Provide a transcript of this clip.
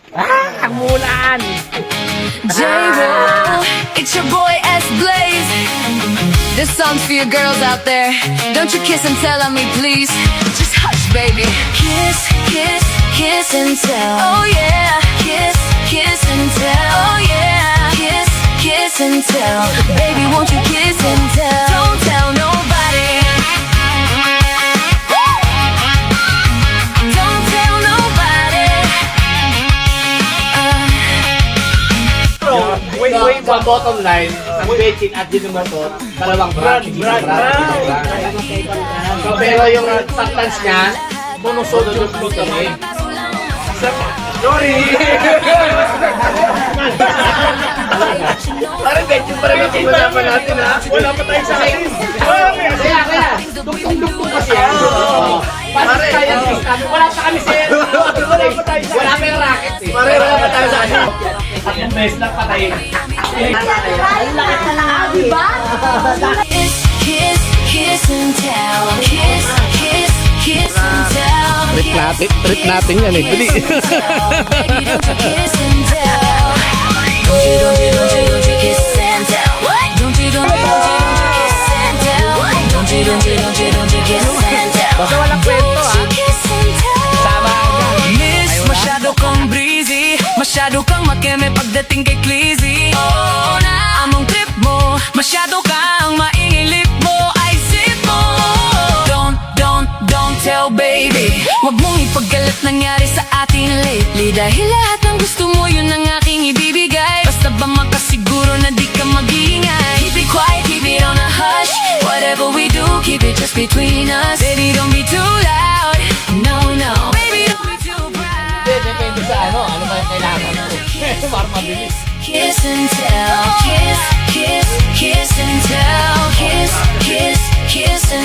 Ang mulan! J-Roll, it's your boy S-Blaze. This song's for your girls out there. Don't you kiss and tell on me, please. Just hush, baby. Kiss, kiss, kiss and tell. Oh yeah. Kiss, kiss and tell. Oh yeah. Kiss, kiss and tell. Baby, won't you kiss and tell? Don't tell nobody. Don't tell nobody. Wait, sa bottom line, ang Beijing at Ginomoto, dalawang brand. So, pero yung substance niya, monosodium glutamate. Sorry! Parang Beijing pa rin ang pag-usapan natin, ha? Wala pa tayo sa akin. Kaya, dugtong-dugtong kasi yan. Parang kaya, wala pa kami sa wala pa yung racket eh. Wala pa tayo sa akin. Tatlong beses lang patayin. Kiss, kiss, kiss and tell. Kiss, kiss, kiss and tell. Trip natin yan eh. Dali. Baby, don't you kiss and tell. Don't you kiss and tell. Don't you kiss and tell. Don't you kiss and tell. Basta walang kwento, Don't you kiss and tell. Tama ka. Miss, masyado kang breezy. Masyado kang makeme pagdating kay Clizzy. Oh, na among trip mo. Masyado kang maingilip mo. Ay, sip mo. Don't tell, baby. Wag mong ipaggalat nangyari sa atin lately. Dahil lahat ng gusto mo, yun ang aking ibibigay. Basta ba makasiguro na di ka mag-iingay. Keep it quiet, keep it on a hush. Whatever we do, keep it just between us. Baby, don't be too loud. No, no. Baby, don't be too proud. Depende sa ano ba yung kailangan mo. Para mabilis. Kiss and tell. Kiss, kiss, kiss and tell. Kiss, kiss, kiss and